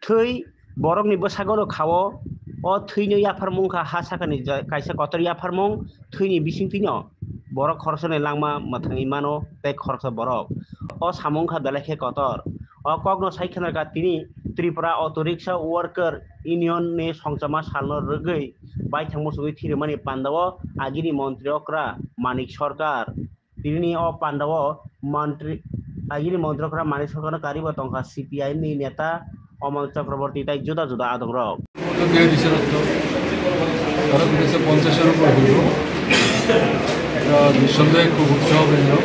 थै borokni bwsagoro khao o thৈनि yafarmung kha ha sakani kaisa kotor yafarmung thৈनि bisingtino borok khorosoni langma mathangui mano tei khoroksa borok o samung kha belai kotor o kogno saikhanar ka tini Tripura Auto Rickshaw Worker Union ni songchama salno rwgui baithang musugui thirimani pandao agini mantri okra Manik Sarkar tini o pandao mantri agini mantri okra Manik Sarkar karibo tongkha CPI ni neta Amal Chakraborty তাই জুদা জুদা Adak rock দিয়ে দিছে রক্ত তারা দিয়েছে 50-এর উপর হইল। এটা নিঃসন্দেহে খুব উৎসাহব্যঞ্জক।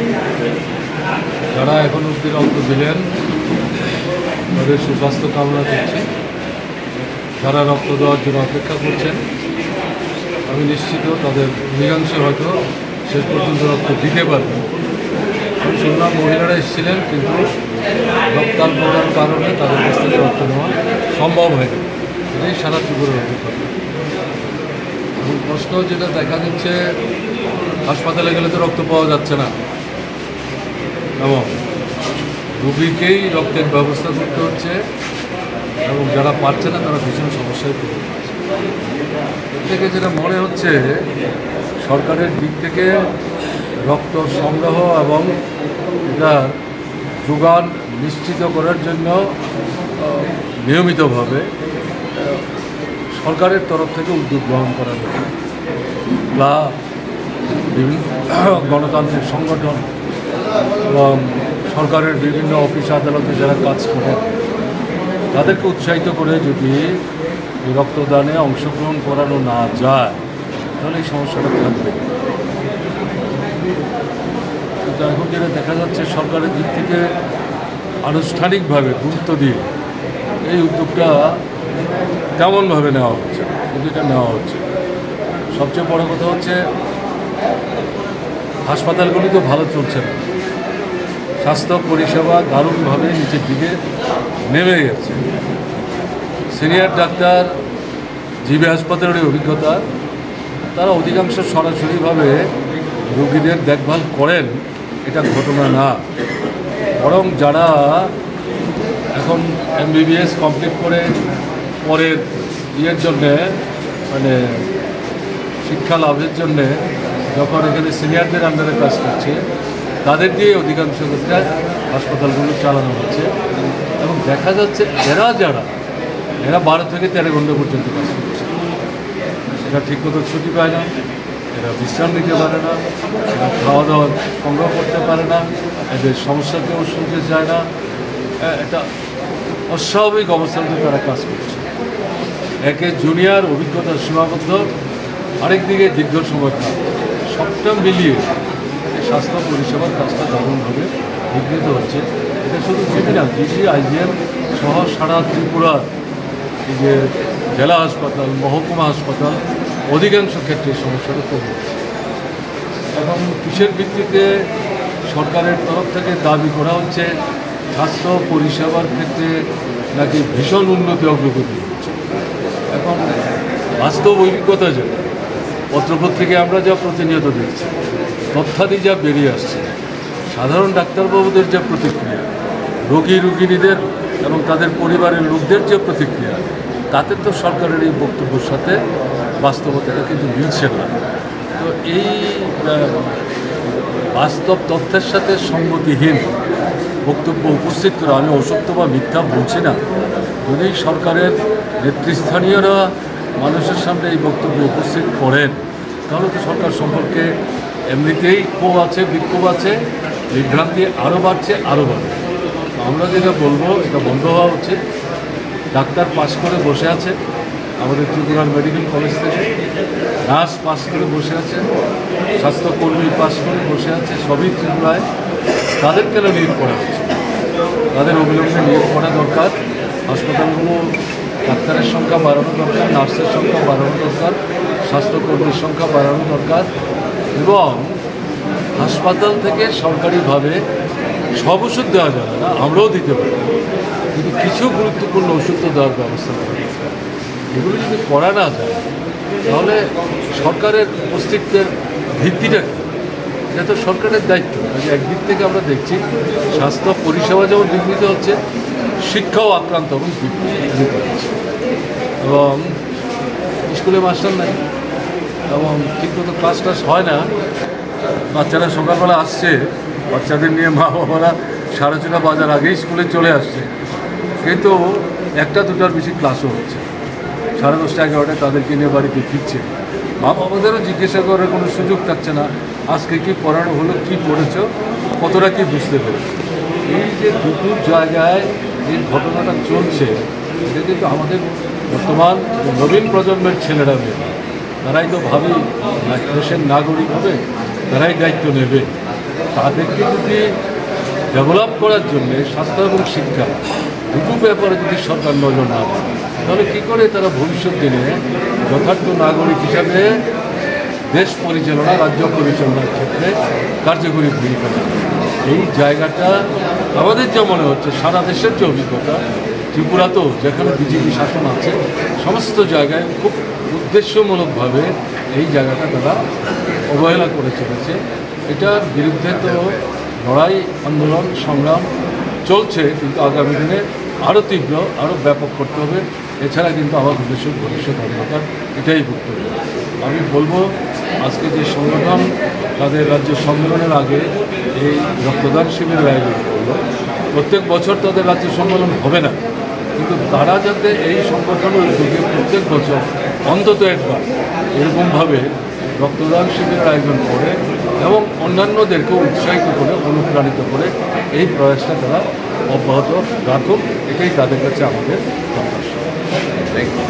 যারা এখন অব্দি রক্ত দিলেন তাদের সুস্বাস্থ্য কামনা করছি। যারা রক্ত দেওয়ার জন্য অপেক্ষা করছেন আমি নিশ্চিত তাদের অধিকাংশ হয়তো শেষ পর্যন্ত রক্ত দিতে পারবেন। আমি শুনলাম মহিলারা এসেছিলেন কিন্তু রক্তাল্পতার কারণে তাদের কাছ থেকে রক্ত নেওয়া সম্ভব হয়নি। এটাই সারা ত্রিপুরার অভিজ্ঞতা। এবং প্রশ্ন যেটা দেখা যাচ্ছে হাসপাতালে গেলে তো রক্ত পাওয়া যাচ্ছে না, এবং রোগীকেই রক্তের ব্যবস্থা করতে হচ্ছে এবং যারা পাচ্ছে না তারা ভীষণ সমস্যায় পড়ে যাচ্ছে। এর থেকে যেটা মনে হচ্ছে সরকারের দিক থেকে রক্ত সংগ্রহ এবং এটা যোগান নিশ্চিত করার জন্য নিয়মিতভাবে সরকারের তরফ থেকে উদ্যোগ গ্রহণ করা হচ্ছে। বা বিভিন্ন গণতান্ত্রিক সংগঠন এবং সরকারের বিভিন্ন অফিস আদালতে যারা কাজ করে তাদেরকে উৎসাহিত করে যদি রক্তদানে অংশগ্রহণ করানো না যায় তাহলে এই সমস্যাটা থাকবে। কিন্তু এখন যেটা দেখা যাচ্ছে সরকারের দিক থেকে আনুষ্ঠানিকভাবে গুরুত্ব দিয়ে এই উদ্যোগটা তেমনভাবে নেওয়া হচ্ছে, কিন্তু এটা নেওয়া হচ্ছে। সবচেয়ে বড় কথা হচ্ছে হাসপাতালগুলি তো ভালো চলছে না, স্বাস্থ্য পরিষেবা দারুণভাবে নিচের দিকে নেমে গেছে। সিনিয়র ডাক্তার জিবি হাসপাতালের অভিজ্ঞতা, তারা অধিকাংশ সরাসরিভাবে রোগীদের দেখভাল করেন এটা ঘটনা না, বরং যারা এখন MBBS কমপ্লিট করে পরের ইয়ের জন্যে মানে শিক্ষা লাভের জন্যে যখন এখানে সিনিয়রদের আন্ডারে কাজ করছে তাদের দিয়ে অধিকাংশ ক্ষেত্রে হাসপাতালগুলো চালানো হচ্ছে। এবং দেখা যাচ্ছে এরা 12 থেকে 13 ঘন্টা পর্যন্ত কাজ করছে। এরা ঠিকমতো ছুটি পায় না, এরা বিশ্রাম নিতে পারে না, এরা খাওয়া দাওয়া সংগ্রহ করতে পারে না, এদের সমস্যাকেও শুনতে চায় না। এটা অস্বাভাবিক অবস্থাতে তারা কাজ করছে। একে জুনিয়র অভিজ্ঞতা সীমাবদ্ধ, আরেকদিকে দীর্ঘ সময় কাজ, সবটা মিলিয়ে স্বাস্থ্য পরিষেবার কাজটা দারুণভাবে বিঘ্নিত হচ্ছে। এটা শুধু জিবি না, জিবি IGM সহ সারা ত্রিপুরার এই যে জেলা হাসপাতাল, মহকুমা হাসপাতাল অধিকাংশ ক্ষেত্রে সমস্যাটা তৈরি হচ্ছে। এখন কিসের ভিত্তিতে সরকারের তরফ থেকে দাবি করা হচ্ছে স্বাস্থ্য পরিষেবার ক্ষেত্রে নাকি ভীষণ উন্নতি অগ্রগতি হচ্ছে। এখন বাস্তব অভিজ্ঞতা যে পত্রপত্রিকায় আমরা যা প্রতিনিয়ত দেখছি, তথ্যাদি যা বেরিয়ে আসছে, সাধারণ ডাক্তারবাবুদের যে প্রতিক্রিয়া, রোগীদের এবং তাদের পরিবারের লোকদের যে প্রতিক্রিয়া, তাতে তো সরকারের এই বক্তব্যের সাথে বাস্তবতাটা কিন্তু মিলছে না। তো এই বাস্তব তথ্যের সাথে সঙ্গতিহীন বক্তব্য উপস্থিত করে, আমি অসত্য বা মিথ্যা বলছি না, যদি সরকারের নেতৃস্থানীয়রা মানুষের সামনে এই বক্তব্য উপস্থিত করেন তাহলে তো সরকার সম্পর্কে এমনিতেই ক্ষোভ আছে, বিক্ষোভ আছে, বিভ্রান্তি আরও বাড়ছে, আরও বাড়বে। আমরা যেটা বলবো এটা বন্ধ হওয়া উচিত। ডাক্তার পাস করে বসে আছে আমাদের ত্রিপুরার মেডিকেল কলেজ থেকে, নার্স পাস করে বসে আছে, স্বাস্থ্যকর্মী পাস করে বসে আছে, সবই ত্রিপুরায়। তাদের কেন নিয়োগ করা হচ্ছে? তাদের অবিলম্বে নিয়োগ করা দরকার। হাসপাতালগুলো ডাক্তারের সংখ্যা বাড়ানো দরকার, নার্সের সংখ্যা বাড়ানো দরকার, স্বাস্থ্যকর্মীর সংখ্যা বাড়ানো দরকার, এবং হাসপাতাল থেকে সরকারিভাবে সব ওষুধ দেওয়া যাবে না, আমরাও দিতে পারি, কিন্তু কিছু গুরুত্বপূর্ণ ওষুধ তো দেওয়ার ব্যবস্থা করা দরকার। এগুলো যদি করা না যায় তাহলে সরকারের অস্তিত্বের ভিত্তিটা কী? এটা তো সরকারের দায়িত্ব। একদিক থেকে আমরা দেখছি স্বাস্থ্য পরিষেবা যেমন বিঘ্নিত হচ্ছে, শিক্ষাও আক্রান্ত এবং বিপরীত এবং স্কুলে মাস্টার নাই এবং ঠিকমতো ক্লাস টাস হয় না। বাচ্চারা সকালবেলা আসছে, বাচ্চাদের নিয়ে মা বাবারা 6:30 বাজার আগেই স্কুলে চলে আসছে, কিন্তু 1-2টার বেশি ক্লাসও হচ্ছে। 10:30 11টায় তাদেরকে নিয়ে বাড়িতে ফিরছে। মা বাবাদেরও জিজ্ঞাসা করার কোনো সুযোগ থাকছে না, আজকে কি পড়ানো হলো, কি পড়েছো, কতটা কি বুঝতে পেরেছো। এই যে দুটো জায়গায় এই ঘটনাটা চলছে, এটা কিন্তু আমাদের বর্তমান নবীন প্রজন্মের ছেলেরা মেয়ে, তারাই তো ভাবি দেশের নাগরিক হবে, তারাই দায়িত্ব নেবে। তাদেরকে যদি ডেভেলপ করার জন্য স্বাস্থ্য এবং শিক্ষা দুটো ব্যাপারে যদি সরকার নজর না দেয়, তাহলে কী করে তারা ভবিষ্যৎ দিনে যথার্থ নাগরিক হিসাবে দেশ পরিচালনা, রাজ্য পরিচালনার ক্ষেত্রে কার্যকরী ভূমিকা নেবে। এই জায়গাটা আমাদের যা মনে হচ্ছে, সারা দেশের যে অভিজ্ঞতা, ত্রিপুরাতেও যেখানে বিজেপি শাসন আছে সমস্ত জায়গায় খুব উদ্দেশ্যমূলকভাবে এই জায়গাটা তারা অবহেলা করে চলেছে। এটার বিরুদ্ধে তো লড়াই, আন্দোলন, সংগ্রাম চলছে, কিন্তু আগামী দিনে আরও তীব্র, আরও ব্যাপক করতে হবে। এছাড়া কিন্তু আমাদের দেশের ভবিষ্যৎ অন্ধকার, এটাই বক্তব্য। আমি বলবো, আজকে যে সংগঠন তাদের রাজ্য সম্মেলনের আগে এই রক্তদান শিবিরের আয়োজন করলো, প্রত্যেক বছর তাদের রাজ্য সম্মেলন হবে না, কিন্তু তারা যাতে এই সংগঠনের উদ্যোগে প্রত্যেক বছর অন্তত একবার এরকমভাবে রক্তদান শিবিরের আয়োজন করে এবং অন্যান্যদেরকেও উৎসাহিত করে, অনুপ্রাণিত করে এই প্রয়াসটা তারা অব্যাহত রাখুক, এটাই তাদের কাছে আমাদের প্রত্যাশা।